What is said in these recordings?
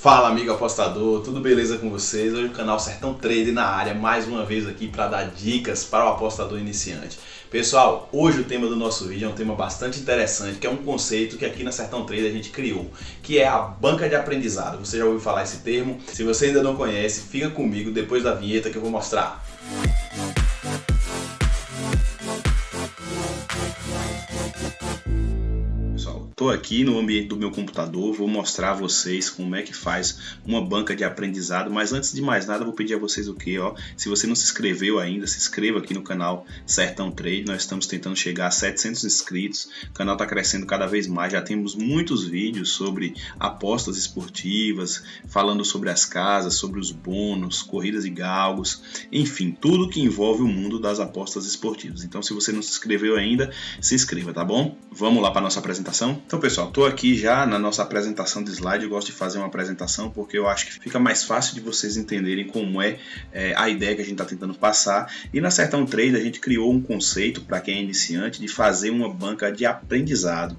Fala amigo apostador, tudo beleza com vocês? Hoje o canal Sertão Trader na área, mais uma vez aqui para dar dicas para o apostador iniciante. Pessoal, hoje o tema do nosso vídeo é um tema bastante interessante, que é um conceito que aqui na Sertão Trader a gente criou, que é a banca de aprendizado. Você já ouviu falar esse termo? Se você ainda não conhece, fica comigo depois da vinheta que eu vou mostrar. Estou aqui no ambiente do meu computador, vou mostrar a vocês como é que faz uma banca de aprendizado, mas antes de mais nada vou pedir a vocês o que, se você não se inscreveu ainda, se inscreva aqui no canal Sertão Trade. Nós estamos tentando chegar a 700 inscritos, o canal está crescendo cada vez mais, já temos muitos vídeos sobre apostas esportivas, falando sobre as casas, sobre os bônus, corridas e galgos, enfim, tudo que envolve o mundo das apostas esportivas. Então se você não se inscreveu ainda, se inscreva, tá bom? Vamos lá para a nossa apresentação? Então pessoal, estou aqui já na nossa apresentação de slide. Eu gosto de fazer uma apresentação porque eu acho que fica mais fácil de vocês entenderem como é a ideia que a gente está tentando passar. E na Sertão Trade a gente criou um conceito para quem é iniciante de fazer uma banca de aprendizado.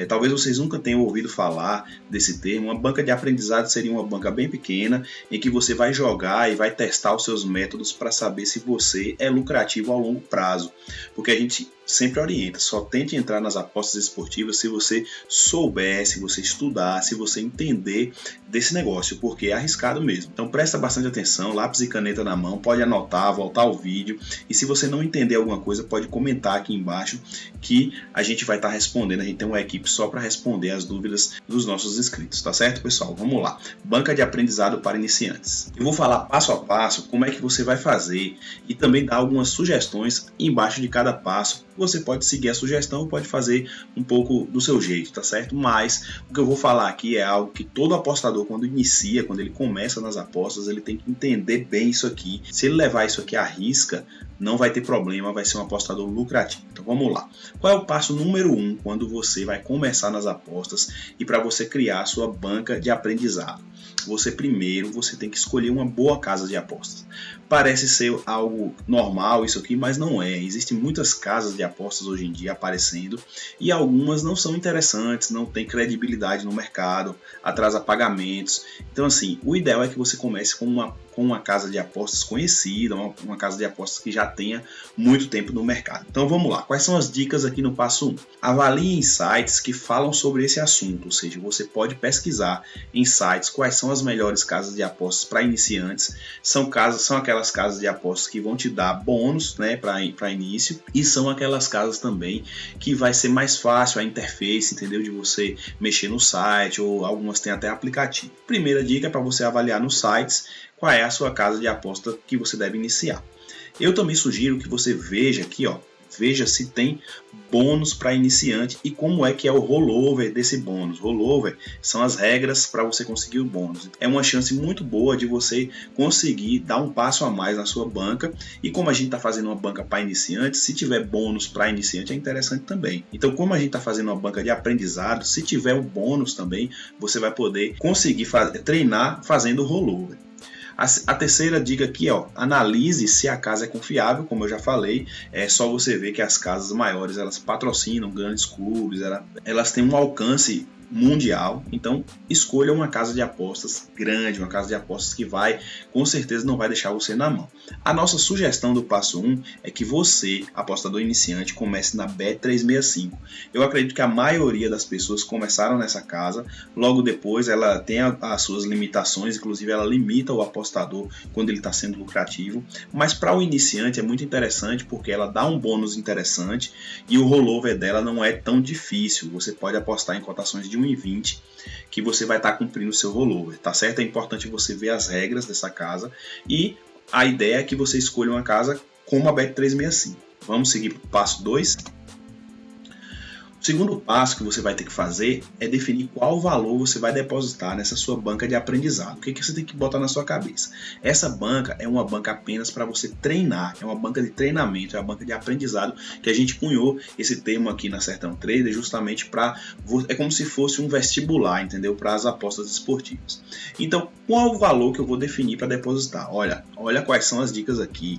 Talvez vocês nunca tenham ouvido falar desse termo. Uma banca de aprendizado seria uma banca bem pequena em que você vai jogar e vai testar os seus métodos para saber se você é lucrativo ao longo prazo. Porque a gente sempre orienta, só tente entrar nas apostas esportivas se você souber, se você estudar, se você entender desse negócio, porque é arriscado mesmo. Então presta bastante atenção, lápis e caneta na mão, pode anotar, voltar ao vídeo, e se você não entender alguma coisa, pode comentar aqui embaixo que a gente vai estar respondendo. A gente tem uma equipe só para responder as dúvidas dos nossos inscritos, tá certo, pessoal? Vamos lá. Banca de aprendizado para iniciantes. Eu vou falar passo a passo como é que você vai fazer e também dar algumas sugestões embaixo de cada passo. Você pode seguir a sugestão ou pode fazer um pouco do seu jeito, tá certo? Mas o que eu vou falar aqui é algo que todo apostador, quando inicia, quando ele começa nas apostas, ele tem que entender bem isso aqui. Se ele levar isso aqui à risca, não vai ter problema, vai ser um apostador lucrativo. Então vamos lá. Qual é o passo número 1 quando você vai começar nas apostas e para você criar a sua banca de aprendizado? Você tem que escolher uma boa casa de apostas. Parece ser algo normal isso aqui, mas não é. Existem muitas casas de apostas hoje em dia aparecendo e algumas não são interessantes, não tem credibilidade no mercado, atrasa pagamentos. Então assim, o ideal é que você comece com uma casa de apostas conhecida, uma casa de apostas que já tenha muito tempo no mercado. Então vamos lá, quais são as dicas aqui no passo 1? Avalie em sites que falam sobre esse assunto, ou seja, você pode pesquisar em sites quais são as melhores casas de apostas para iniciantes. São aquelas casas de apostas que vão te dar bônus, né, para início, e são aquelas casas também que vai ser mais fácil a interface, entendeu, de você mexer no site, ou algumas têm até aplicativo. Primeira dica é para você avaliar nos sites qual é a sua casa de aposta que você deve iniciar. Eu também sugiro que você veja aqui, veja se tem bônus para iniciante e como é que é o rollover desse bônus. Rollover são as regras para você conseguir o bônus. É uma chance muito boa de você conseguir dar um passo a mais na sua banca, e como a gente está fazendo uma banca para iniciante, se tiver bônus para iniciante é interessante também. Então como a gente está fazendo uma banca de aprendizado, se tiver o bônus também, você vai poder conseguir treinar fazendo o rollover. A terceira dica aqui, analise se a casa é confiável. Como eu já falei, é só você ver que as casas maiores, elas patrocinam grandes clubes, elas têm um alcance mundial. Então escolha uma casa de apostas grande, uma casa de apostas que com certeza não vai deixar você na mão. A nossa sugestão do passo 1 é que você, apostador iniciante, comece na Bet365. Eu acredito que a maioria das pessoas começaram nessa casa, logo depois ela tem as suas limitações, inclusive ela limita o apostador quando ele está sendo lucrativo, mas para o iniciante é muito interessante porque ela dá um bônus interessante e o rollover dela não é tão difícil. Você pode apostar em cotações de 1,20 que você vai estar cumprindo o seu rollover, tá certo? É importante você ver as regras dessa casa e a ideia é que você escolha uma casa como a Bet365. Vamos seguir para o passo 2. O segundo passo que você vai ter que fazer é definir qual valor você vai depositar nessa sua banca de aprendizado. O que você tem que botar na sua cabeça? Essa banca é uma banca apenas para você treinar, é uma banca de treinamento, é uma banca de aprendizado que a gente cunhou esse termo aqui na Sertão Trader justamente é como se fosse um vestibular, entendeu? Para as apostas esportivas. Então, qual o valor que eu vou definir para depositar? Olha quais são as dicas aqui.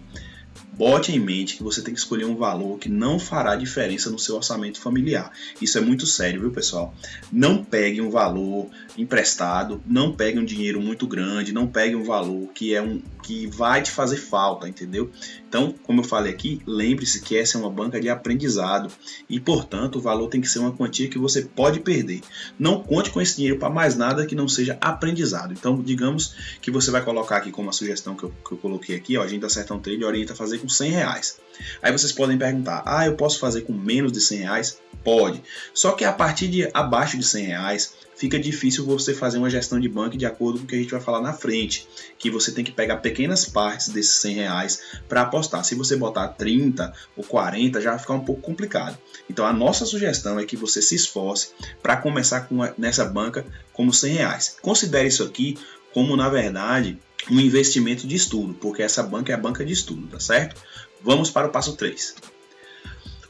bote em mente que você tem que escolher um valor que não fará diferença no seu orçamento familiar. Isso é muito sério, viu, pessoal? Não pegue um valor emprestado, não pegue um dinheiro muito grande, não pegue um valor que vai te fazer falta, entendeu? Então, como eu falei aqui, lembre-se que essa é uma banca de aprendizado e, portanto, o valor tem que ser uma quantia que você pode perder. Não conte com esse dinheiro para mais nada que não seja aprendizado. Então, digamos que você vai colocar aqui como a sugestão que eu coloquei aqui, ó, a gente da Sertão Trade orienta a fazer com R$100. Aí vocês podem perguntar, eu posso fazer com menos de R$100? Pode. Só que a partir de abaixo de R$100, fica difícil você fazer uma gestão de banca de acordo com o que a gente vai falar na frente, que você tem que pegar pequenas partes desses R$100 para apostar. Se você botar 30 ou 40, já vai ficar um pouco complicado. Então a nossa sugestão é que você se esforce para começar nessa banca como R$100. Considere isso aqui como, na verdade, um investimento de estudo, porque essa banca é a banca de estudo, tá certo? Vamos para o passo 3.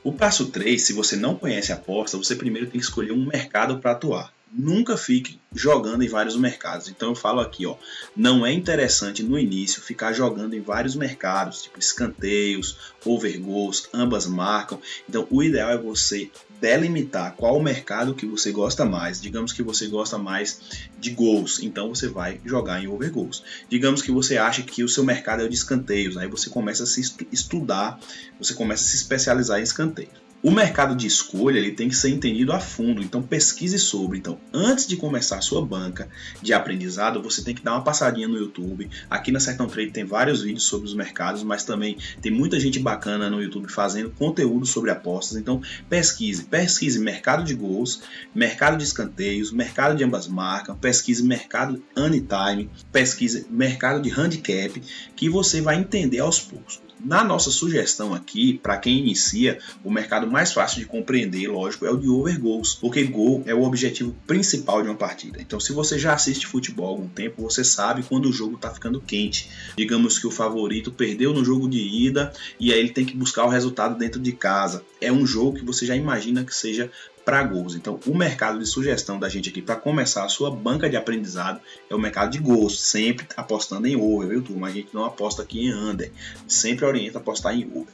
O passo 3, se você não conhece a aposta, você primeiro tem que escolher um mercado para atuar. Nunca fique jogando em vários mercados. Então eu falo aqui, ó, não é interessante no início ficar jogando em vários mercados, tipo escanteios, overgoals, ambas marcam. Então o ideal é você delimitar qual o mercado que você gosta mais. Digamos que você gosta mais de gols, então você vai jogar em overgoals. Digamos que você acha que o seu mercado é o de escanteios, aí você começa a se estudar, você começa a se especializar em escanteios. O mercado de escolha ele tem que ser entendido a fundo, então pesquise sobre. Então, antes de começar a sua banca de aprendizado, você tem que dar uma passadinha no YouTube. Aqui na Sertão Trade tem vários vídeos sobre os mercados, mas também tem muita gente bacana no YouTube fazendo conteúdo sobre apostas. Então, pesquise mercado de gols, mercado de escanteios, mercado de ambas marcas, pesquise mercado anytime, pesquise mercado de handicap, que você vai entender aos poucos. Na nossa sugestão aqui, para quem inicia, o mercado mais fácil de compreender, lógico, é o de overgoals, porque gol é o objetivo principal de uma partida. Então, se você já assiste futebol há algum tempo, você sabe quando o jogo está ficando quente. Digamos que o favorito perdeu no jogo de ida e aí ele tem que buscar o resultado dentro de casa. É um jogo que você já imagina que seja para gols. Então, o mercado de sugestão da gente aqui para começar a sua banca de aprendizado é o mercado de gols, sempre apostando em over, viu, turma? A gente não aposta aqui em under, sempre orienta a apostar em over.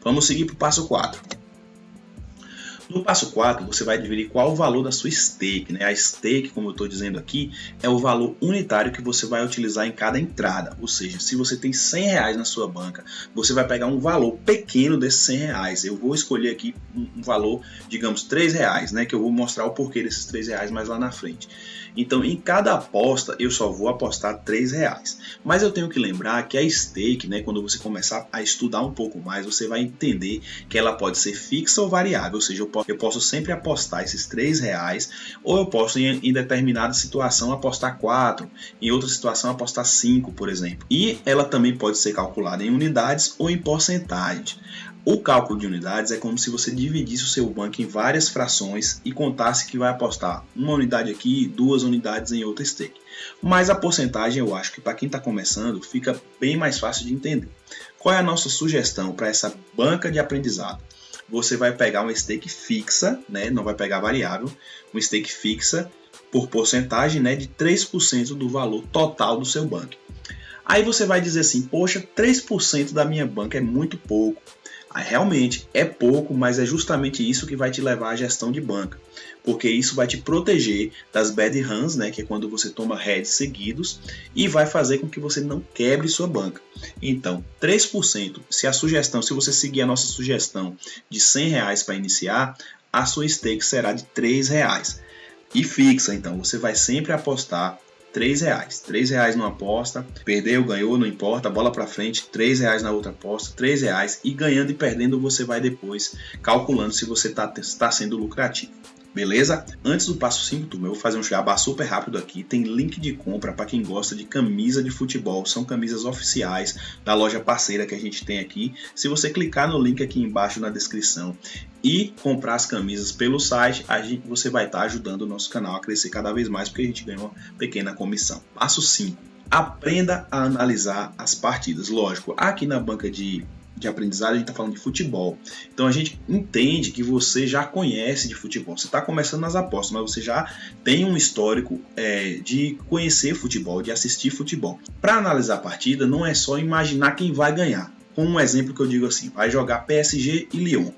Vamos seguir para o passo 4. No passo 4, você vai dividir qual o valor da sua stake, né? A stake, como eu estou dizendo aqui, é o valor unitário que você vai utilizar em cada entrada. Ou seja, se você tem R$100 na sua banca, você vai pegar um valor pequeno desses R$100. Eu vou escolher aqui um valor, digamos, R$3, né? Que eu vou mostrar o porquê desses R$3 mais lá na frente. Então, em cada aposta, eu só vou apostar R$3. Mas eu tenho que lembrar que a stake, né, quando você começar a estudar um pouco mais, você vai entender que ela pode ser fixa ou variável. Ou seja, eu posso sempre apostar esses R$3, ou eu posso, em determinada situação, apostar 4, em outra situação, apostar 5, por exemplo. E ela também pode ser calculada em unidades ou em porcentagens. O cálculo de unidades é como se você dividisse o seu banco em várias frações e contasse que vai apostar uma unidade aqui, 2 unidades em outra stake. Mas a porcentagem eu acho que para quem está começando fica bem mais fácil de entender. Qual é a nossa sugestão para essa banca de aprendizado? Você vai pegar uma stake fixa, né? Não vai pegar variável, uma stake fixa por porcentagem, né? De 3% do valor total do seu banco. Aí você vai dizer assim, poxa, 3% da minha banca é muito pouco. Realmente é pouco, mas é justamente isso que vai te levar à gestão de banca, porque isso vai te proteger das bad runs, né, que é quando você toma heads seguidos, e vai fazer com que você não quebre sua banca. Então, 3%, se você seguir a nossa sugestão de R$100 para iniciar, a sua stake será de R$3. E fixa, então, você vai sempre apostar R$3. R$3 numa aposta, perdeu, ganhou, não importa, bola para frente, R$3 na outra aposta, R$3, e ganhando e perdendo você vai depois calculando se você está sendo lucrativo. Beleza? Antes do passo 5, turma, eu vou fazer um jabá super rápido aqui. Tem link de compra para quem gosta de camisa de futebol. São camisas oficiais da loja parceira que a gente tem aqui. Se você clicar no link aqui embaixo na descrição e comprar as camisas pelo site, você vai estar ajudando o nosso canal a crescer cada vez mais, porque a gente ganha uma pequena comissão. Passo 5. Aprenda a analisar as partidas. Lógico, aqui na banca de aprendizado a gente está falando de futebol, então a gente entende que você já conhece de futebol, você está começando nas apostas, mas você já tem um histórico de conhecer futebol, de assistir futebol. Para analisar a partida não é só imaginar quem vai ganhar, como um exemplo que eu digo assim, vai jogar PSG e Lyon.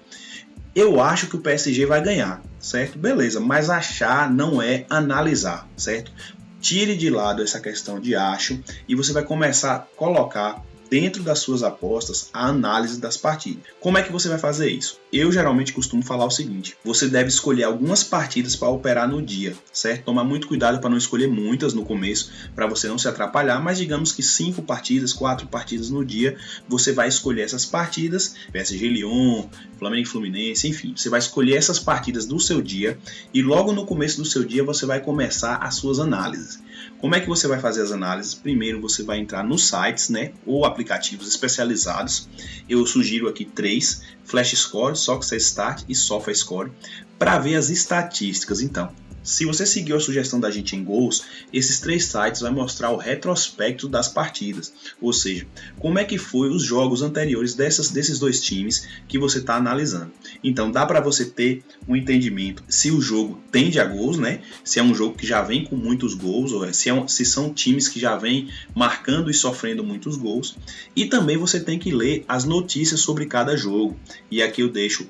Eu acho que o PSG vai ganhar, certo? Beleza, mas achar não é analisar, certo? Tire de lado essa questão de acho e você vai começar a colocar dentro das suas apostas a análise das partidas. Como é que você vai fazer isso? Eu geralmente costumo falar o seguinte: você deve escolher algumas partidas para operar no dia, certo? Tomar muito cuidado para não escolher muitas no começo, para você não se atrapalhar, mas digamos que 5 partidas, 4 partidas no dia, você vai escolher essas partidas, PSG Lyon, Flamengo e Fluminense, enfim, você vai escolher essas partidas do seu dia e logo no começo do seu dia você vai começar as suas análises. Como é que você vai fazer as análises? Primeiro você vai entrar nos sites, né, ou aplicativos especializados. Eu sugiro aqui 3, Flash Score, Success Start e SofaScore, para ver as estatísticas. Então, se você seguiu a sugestão da gente em Gols, esses 3 sites vão mostrar o retrospecto das partidas, ou seja, como é que foi os jogos anteriores desses 2 times que você está analisando. Então dá para você ter um entendimento se o jogo tende a gols, né? Se é um jogo que já vem com muitos gols, ou se são times que já vêm marcando e sofrendo muitos gols. E também você tem que ler as notícias sobre cada jogo. E aqui eu deixo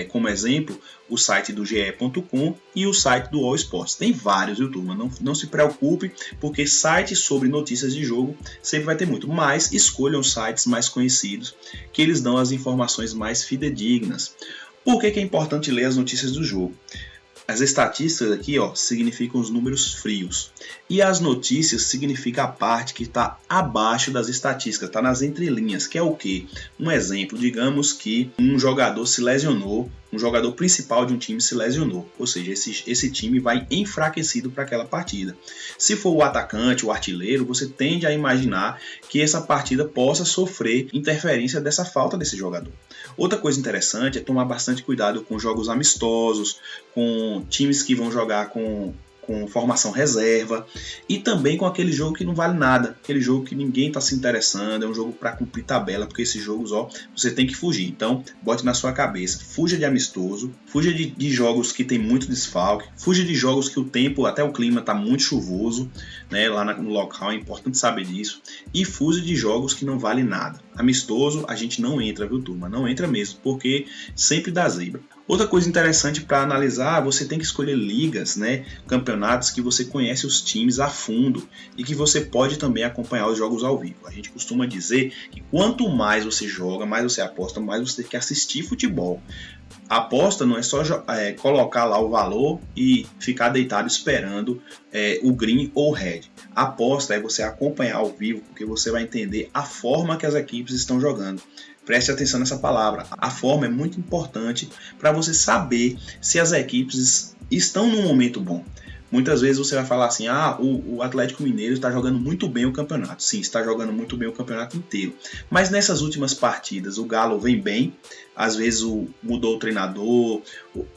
como exemplo o site do ge.com e o site do All Sports. Tem vários, viu, turma? Não se preocupe, porque sites sobre notícias de jogo sempre vai ter muito. Mas escolham sites mais conhecidos, que eles dão as informações mais fidedignas. Por que é importante ler as notícias do jogo? As estatísticas aqui, ó, significam os números frios. E as notícias significa a parte que está abaixo das estatísticas, está nas entrelinhas, que é o quê? Um exemplo, digamos que um jogador se lesionou, um jogador principal de um time se lesionou, ou seja, esse time vai enfraquecido para aquela partida. Se for o atacante, o artilheiro, você tende a imaginar que essa partida possa sofrer interferência dessa falta desse jogador. Outra coisa interessante é tomar bastante cuidado com jogos amistosos, com times que vão jogar com formação reserva e também com aquele jogo que não vale nada, aquele jogo que ninguém está se interessando, é um jogo para cumprir tabela, porque esses jogos, ó, você tem que fugir. Então, bote na sua cabeça, fuja de amistoso, fuja de jogos que tem muito desfalque, fuja de jogos que o tempo, até o clima está muito chuvoso, né, lá no local, é importante saber disso, e fuja de jogos que não valem nada. Amistoso, a gente não entra, viu, turma? Não entra mesmo, porque sempre dá zebra. Outra coisa interessante para analisar, você tem que escolher ligas, né, campeonatos que você conhece os times a fundo e que você pode também acompanhar os jogos ao vivo. A gente costuma dizer que quanto mais você joga, mais você aposta, mais você tem que assistir futebol. A aposta não é só colocar lá o valor e ficar deitado esperando o green ou o red. A aposta é você acompanhar ao vivo, porque você vai entender a forma que as equipes estão jogando. Preste atenção nessa palavra. A forma é muito importante para você saber se as equipes estão num momento bom. Muitas vezes você vai falar assim, o Atlético Mineiro está jogando muito bem o campeonato. Sim, está jogando muito bem o campeonato inteiro. Mas nessas últimas partidas, o Galo vem bem, às vezes mudou o treinador,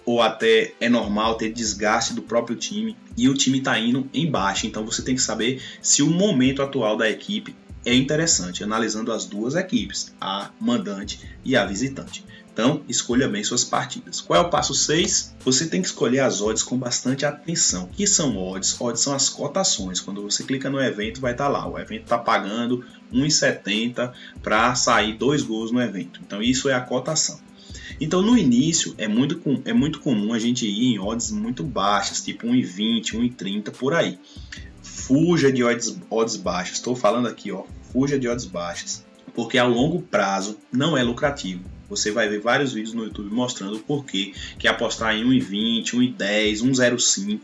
ou até é normal ter desgaste do próprio time, e o time está indo em baixa. Então você tem que saber se o momento atual da equipe é interessante, analisando as duas equipes, a mandante e a visitante. Então, escolha bem suas partidas. Qual é o passo 6? Você tem que escolher as odds com bastante atenção. O que são odds? Odds são as cotações. Quando você clica no evento, vai estar lá. O evento está pagando 1,70 para sair 2 gols no evento. Então, isso é a cotação. Então, no início, é muito comum a gente ir em odds muito baixas, tipo 1,20, 1,30, por aí. Fuja de odds baixas. Estou falando aqui, ó, fuja de odds baixas, porque a longo prazo não é lucrativo. Você vai ver vários vídeos no YouTube mostrando o porquê que apostar em 1,20, 1,10, 1,05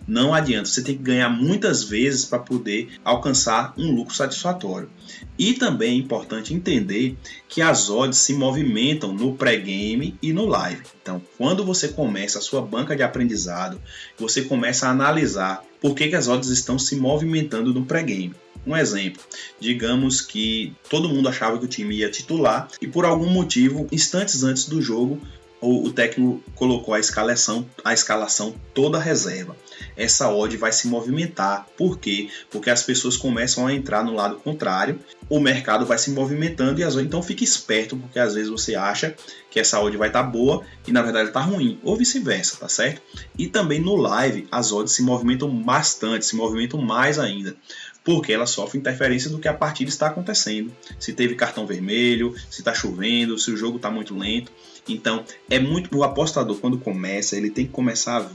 não adianta. Você tem que ganhar muitas vezes para poder alcançar um lucro satisfatório. E também é importante entender que as odds se movimentam no pré-game e no live. Então, quando você começa a sua banca de aprendizado, você começa a analisar por que as odds estão se movimentando no pré-game. Um exemplo, digamos que todo mundo achava que o time ia titular e por algum motivo, instantes antes do jogo, o técnico colocou a escalação toda reserva. Essa odd vai se movimentar. Por quê? Porque as pessoas começam a entrar no lado contrário, o mercado vai se movimentando e então fique esperto, porque às vezes você acha que essa odd vai estar boa e na verdade está ruim, ou vice-versa, tá certo? E também no live as odds se movimentam bastante, se movimentam mais ainda. porque ela sofre interferência do que a partida está acontecendo. Se teve cartão vermelho, se está chovendo, se o jogo está muito lento. Então, o apostador, quando começa, ele tem que começar a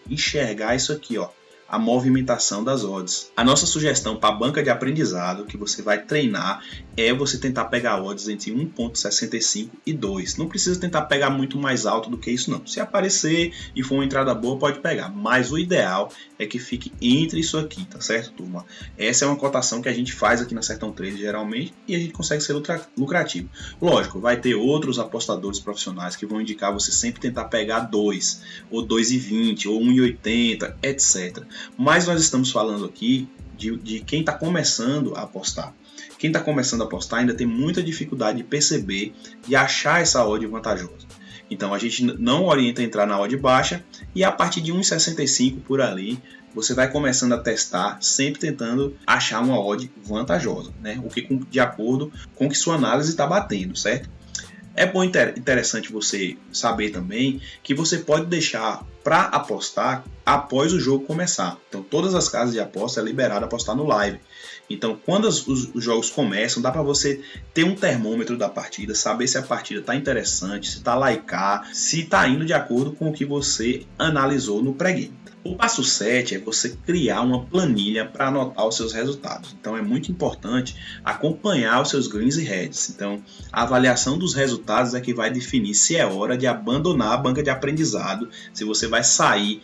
enxergar isso aqui, ó, a movimentação das odds. A nossa sugestão para a banca de aprendizado que você vai treinar é você tentar pegar odds entre 1.65 e 2. Não precisa tentar pegar muito mais alto do que isso não. Se aparecer e for uma entrada boa, pode pegar. Mas o ideal é que fique entre isso aqui, tá certo, turma? Essa é uma cotação que a gente faz aqui na Sertão Trade geralmente e a gente consegue ser lucrativo. Lógico, vai ter outros apostadores profissionais que vão indicar você sempre tentar pegar 2, ou 2,20, ou 1,80, etc. Mas nós estamos falando aqui de quem está começando a apostar. Quem está começando a apostar ainda tem muita dificuldade de perceber e achar essa odd vantajosa. Então a gente não orienta a entrar na odd baixa e a partir de 1,65 por ali você vai começando a testar, sempre tentando achar uma odd vantajosa, né? O que de acordo com que sua análise está batendo, certo? É bom interessante você saber também que você pode deixar para apostar após o jogo começar. Então todas as casas de aposta é liberado apostar no live. Então quando os jogos começam, dá para você ter um termômetro da partida, saber se a partida está interessante, se está laicar, se está indo de acordo com o que você analisou no pré-game. O passo 7 é você criar uma planilha para anotar os seus resultados. Então é muito importante acompanhar os seus greens e reds. Então a avaliação dos resultados é que vai definir se é hora de abandonar a banca de aprendizado, se você vai sair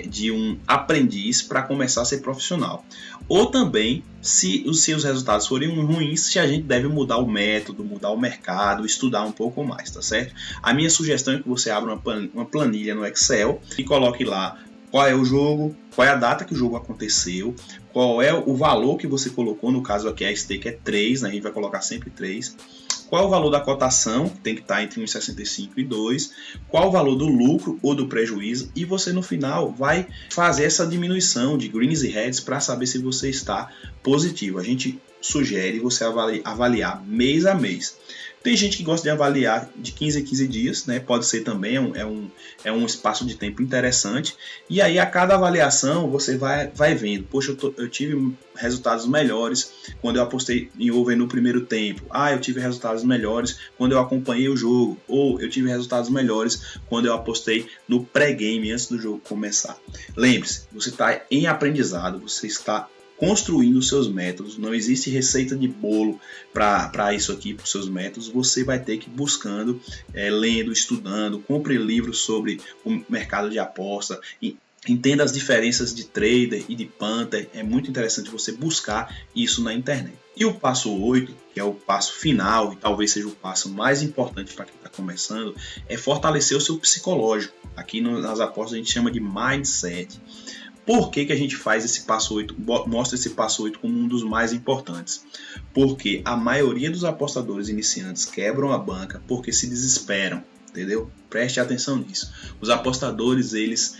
de um aprendiz para começar a ser profissional. Ou também, se os seus resultados forem ruins, se a gente deve mudar o método, mudar o mercado, estudar um pouco mais, tá certo? A minha sugestão é que você abra uma planilha no Excel e coloque lá qual é o jogo, qual é a data que o jogo aconteceu, qual é o valor que você colocou, no caso aqui a stake é 3, né? A gente vai colocar sempre 3. Qual é o valor da cotação, que tem que estar entre 1,65 e 2, qual o valor do lucro ou do prejuízo, e você no final vai fazer essa diminuição de greens e reds para saber se você está positivo. A gente sugere você avaliar mês a mês. Tem gente que gosta de avaliar de 15 em 15 dias, né? Pode ser também, é um espaço de tempo interessante. E aí a cada avaliação você vai vendo, poxa, eu tive resultados melhores quando eu apostei em over no primeiro tempo. Eu tive resultados melhores quando eu acompanhei o jogo. Ou eu tive resultados melhores quando eu apostei no pré-game antes do jogo começar. Lembre-se, você está em aprendizado, você está construindo os seus métodos, não existe receita de bolo para isso aqui, para os seus métodos. Você vai ter que ir buscando, lendo, estudando, compre livros sobre o mercado de aposta, entenda as diferenças de trader e de punter. É muito interessante você buscar isso na internet. E o passo 8, que é o passo final e talvez seja o passo mais importante para quem está começando, é fortalecer o seu psicológico. Aqui nas apostas a gente chama de mindset. Por que a gente faz esse passo 8, mostra esse passo 8 como um dos mais importantes? Porque a maioria dos apostadores iniciantes quebram a banca porque se desesperam, entendeu? Preste atenção nisso. Os apostadores, eles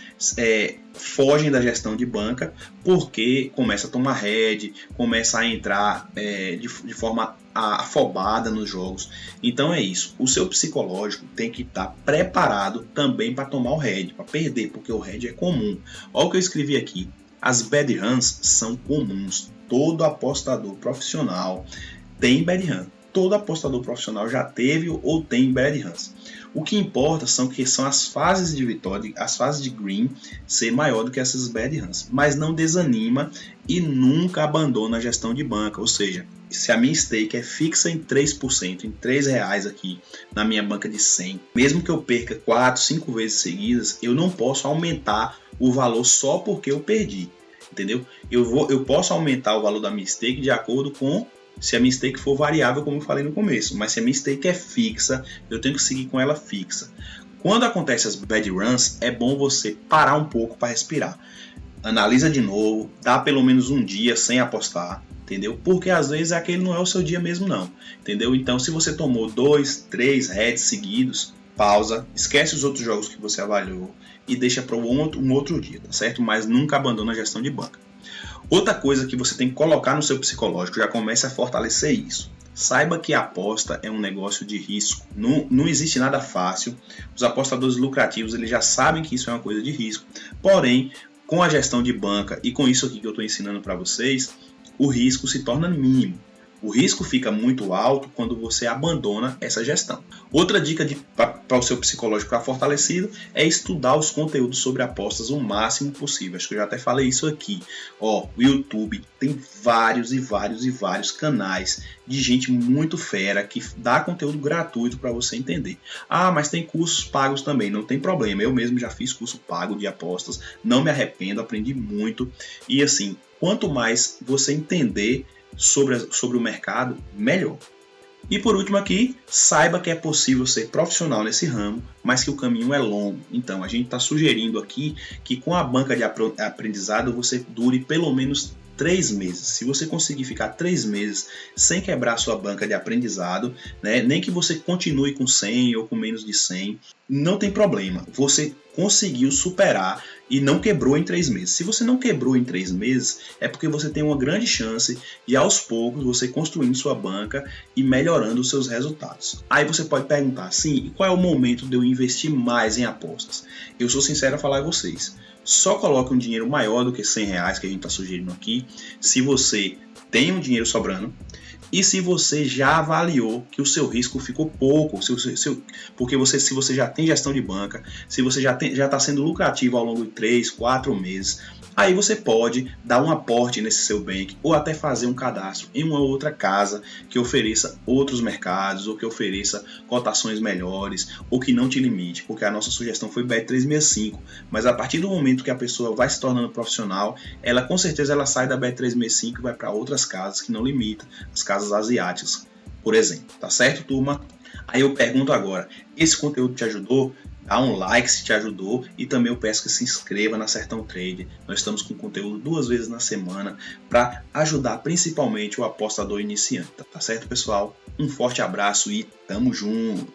fogem da gestão de banca porque começa a tomar head, começa a entrar de forma afobada nos jogos. Então é isso. O seu psicológico tem que estar preparado também para tomar o head, para perder, porque o head é comum. Olha o que eu escrevi aqui. As bad runs são comuns. Todo apostador profissional tem bad run. Todo apostador profissional já teve ou tem bad runs. O que importa são as fases de vitória, as fases de green ser maior do que essas bad runs. Mas não desanima e nunca abandona a gestão de banca. Ou seja, se a minha stake é fixa em 3%, em R$3 aqui na minha banca de 100, mesmo que eu perca 4, 5 vezes seguidas, eu não posso aumentar o valor só porque eu perdi. Entendeu? Eu posso aumentar o valor da minha stake de acordo com se a minha stake for variável, como eu falei no começo. Mas se a minha stake é fixa, eu tenho que seguir com ela fixa. Quando acontece as bad runs, é bom você parar um pouco para respirar. Analisa de novo, dá pelo menos um dia sem apostar, entendeu? Porque às vezes aquele não é o seu dia mesmo não, entendeu? Então se você tomou 2, 3 heads seguidos, pausa, esquece os outros jogos que você avaliou e deixa para um outro dia, tá certo? Mas nunca abandona a gestão de banca. Outra coisa que você tem que colocar no seu psicológico, já comece a fortalecer isso. Saiba que a aposta é um negócio de risco. Não existe nada fácil. Os apostadores lucrativos eles já sabem que isso é uma coisa de risco. Porém, com a gestão de banca e com isso aqui que eu estou ensinando para vocês, o risco se torna mínimo. O risco fica muito alto quando você abandona essa gestão. Outra dica para o seu psicológico ficar fortalecido é estudar os conteúdos sobre apostas o máximo possível. Acho que eu já até falei isso aqui. O YouTube tem vários canais de gente muito fera que dá conteúdo gratuito para você entender. Mas tem cursos pagos também, não tem problema. Eu mesmo já fiz curso pago de apostas, não me arrependo, aprendi muito. E assim, quanto mais você entender sobre o mercado, melhor. E por último aqui, saiba que é possível ser profissional nesse ramo, mas que o caminho é longo. Então a gente está sugerindo aqui que com a banca de aprendizado você dure pelo menos 3 meses. Se você conseguir ficar 3 meses sem quebrar sua banca de aprendizado, né, nem que você continue com 100 ou com menos de 100, não tem problema. Você conseguiu superar e não quebrou em 3 meses. Se você não quebrou em 3 meses, é porque você tem uma grande chance de aos poucos você construindo sua banca e melhorando os seus resultados. Aí você pode perguntar, sim, qual é o momento de eu investir mais em apostas? Eu sou sincero a falar a vocês. Só coloque um dinheiro maior do que R$100 que a gente está sugerindo aqui, se você tem um dinheiro sobrando e se você já avaliou que o seu risco ficou pouco, porque se você já tem gestão de banca, se você já está sendo lucrativo ao longo de 3, 4 meses, aí você pode dar um aporte nesse seu bank ou até fazer um cadastro em uma outra casa que ofereça outros mercados ou que ofereça cotações melhores ou que não te limite, porque a nossa sugestão foi Bet365, mas a partir do momento que a pessoa vai se tornando profissional, ela com certeza ela sai da Bet365 e vai para outras casas que não limitam, as casas asiáticas, por exemplo, tá certo, turma? Aí eu pergunto agora, esse conteúdo te ajudou? Dá um like se te ajudou e também eu peço que se inscreva na Sertão Trade. Nós estamos com conteúdo 2 vezes na semana para ajudar principalmente o apostador iniciante. Tá certo, pessoal? Um forte abraço e tamo junto!